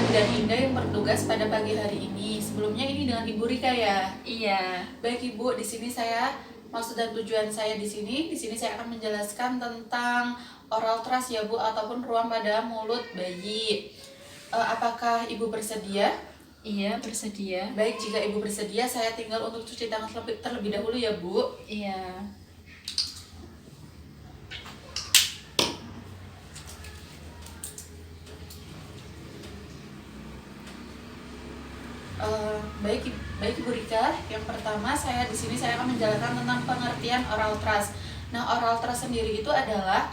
dan Indah yang bertugas pada pagi hari ini. Sebelumnya ini dengan Ibu Rika ya. Iya. Baik Ibu, di sini saya maksud dan tujuan saya di sini saya akan menjelaskan tentang oral trust ya Bu, ataupun ruang pada mulut bayi. Apakah Ibu bersedia? Iya, bersedia. Baik, jika Ibu bersedia, saya tinggal untuk cuci tangan terlebih dahulu ya Bu. Iya. Baik Ibu Rika, yang pertama di sini saya akan menjelaskan tentang pengertian oral trust. Nah, oral trust sendiri itu adalah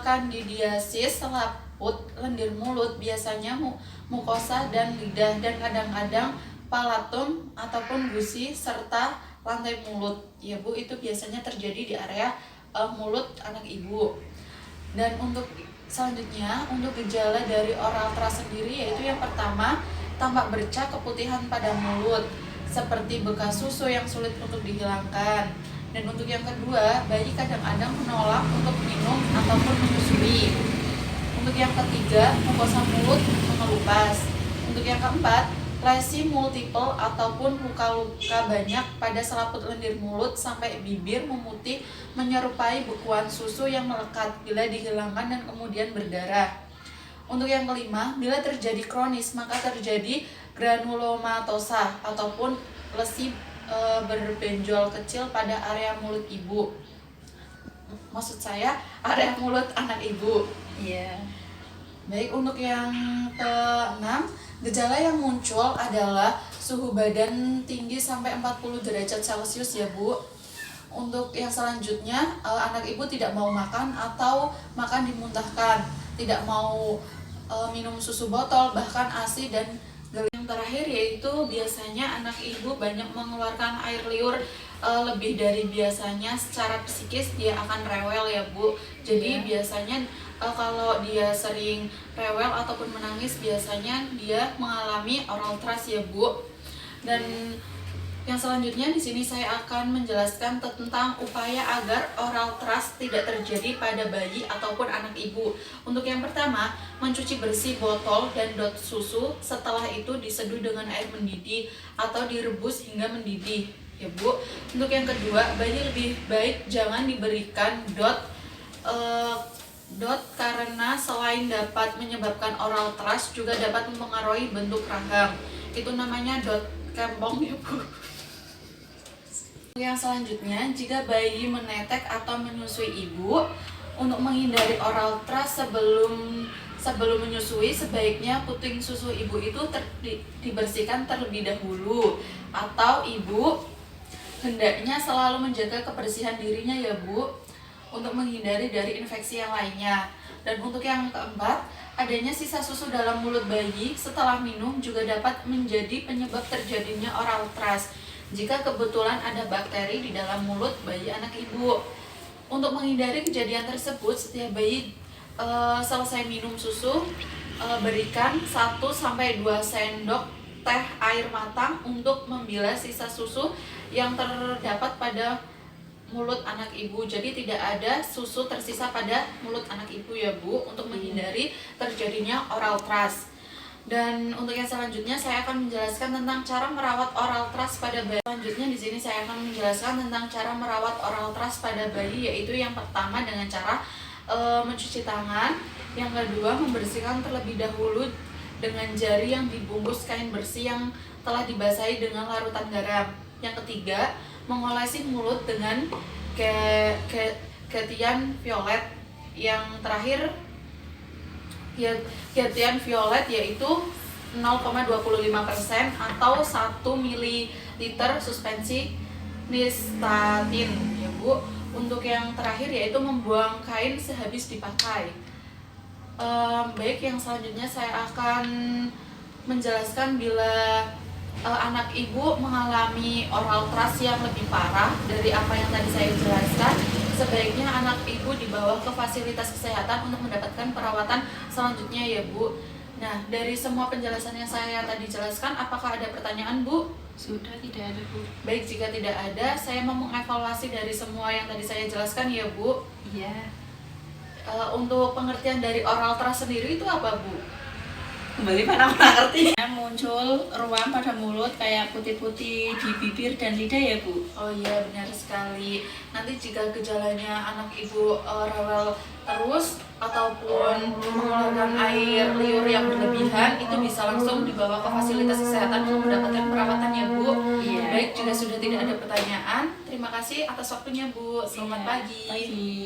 kandidiasis selaput lendir mulut, biasanya mukosa dan lidah, dan kadang-kadang palatum ataupun gusi serta lantai mulut. Ya Bu, itu biasanya terjadi di area mulut anak Ibu. Dan untuk selanjutnya, untuk gejala dari oral trust sendiri yaitu yang pertama, tampak bercak keputihan pada mulut seperti bekas susu yang sulit untuk dihilangkan. Dan untuk yang kedua, bayi kadang-kadang menolak untuk minum ataupun menyusui. Untuk yang ketiga, mukosa mulut mengelupas. Untuk yang keempat, lesi multiple ataupun luka-luka banyak pada selaput lendir mulut sampai bibir memutih menyerupai bekuan susu yang melekat bila dihilangkan dan kemudian berdarah. Untuk yang kelima, bila terjadi kronis maka terjadi granulomatosa ataupun lesi berbenjol kecil pada area mulut ibu. Maksud saya area mulut anak ibu. Iya. Baik, untuk yang keenam, gejala yang muncul adalah suhu badan tinggi sampai 40 derajat Celcius ya Bu. Untuk yang selanjutnya, anak ibu tidak mau makan atau makan dimuntahkan, tidak mau minum susu botol, bahkan ASI, dan yang terakhir yaitu biasanya anak ibu banyak mengeluarkan air liur lebih dari biasanya. Secara psikis dia akan rewel ya Bu. Jadi biasanya kalau dia sering rewel ataupun menangis, biasanya dia mengalami oral trust ya Bu. Dan yang selanjutnya di sini saya akan menjelaskan tentang upaya agar oral trust tidak terjadi pada bayi ataupun anak ibu. Untuk yang pertama, mencuci bersih botol dan dot susu, setelah itu diseduh dengan air mendidih atau direbus hingga mendidih ya Bu. Untuk yang kedua, bayi lebih baik jangan diberikan dot karena selain dapat menyebabkan oral trust juga dapat mempengaruhi bentuk rahang. Itu namanya dot kembong ya Bu. Yang selanjutnya, jika bayi menetek atau menyusui ibu, untuk menghindari oral trust sebelum menyusui, sebaiknya puting susu ibu itu dibersihkan terlebih dahulu, atau ibu hendaknya selalu menjaga kebersihan dirinya ya Bu, untuk menghindari dari infeksi yang lainnya. Dan untuk yang keempat, adanya sisa susu dalam mulut bayi setelah minum juga dapat menjadi penyebab terjadinya oral trust jika kebetulan ada bakteri di dalam mulut bayi anak ibu. Untuk menghindari kejadian tersebut, setiap bayi selesai minum susu, berikan 1-2 sendok teh air matang untuk membilas sisa susu yang terdapat pada mulut anak ibu. Jadi tidak ada susu tersisa pada mulut anak ibu ya Bu, untuk menghindari terjadinya oral trust. Dan untuk yang selanjutnya saya akan menjelaskan tentang cara merawat oral trust pada bayi. Selanjutnya di sini saya akan menjelaskan tentang cara merawat oral trust pada bayi, yaitu yang pertama dengan cara mencuci tangan, yang kedua membersihkan terlebih dahulu dengan jari yang dibungkus kain bersih yang telah dibasahi dengan larutan garam. Yang ketiga, mengolesi mulut dengan Gentian Violet. Yang terakhir Gentian Violet, yaitu 0,25% atau 1 ml suspensi nystatin ya Bu. Untuk yang terakhir yaitu membuang kain sehabis dipakai. Baik, yang selanjutnya saya akan menjelaskan bila anak ibu mengalami oral trust yang lebih parah dari apa yang tadi saya jelaskan, sebaiknya anak ibu dibawa ke fasilitas kesehatan untuk mendapatkan perawatan selanjutnya ya Bu. Nah, dari semua penjelasan yang saya tadi jelaskan, apakah ada pertanyaan Bu? Sudah, tidak ada Bu. Baik, jika tidak ada, saya mau mengevaluasi dari semua yang tadi saya jelaskan ya Bu. Iya. Untuk pengertian dari oral trust sendiri itu apa Bu? Kembali mana aku nggak ngerti. Muncul ruam pada mulut kayak putih-putih di bibir dan lidah ya Bu. Oh iya benar sekali. Nanti jika gejalanya anak ibu rewel terus ataupun mengeluarkan air liur yang berlebihan, itu bisa langsung dibawa ke fasilitas kesehatan untuk mendapatkan perawatan ya Bu. Iya. Baik, jika sudah tidak ada pertanyaan, terima kasih atas waktunya Bu. Selamat Iya, pagi. Pagi.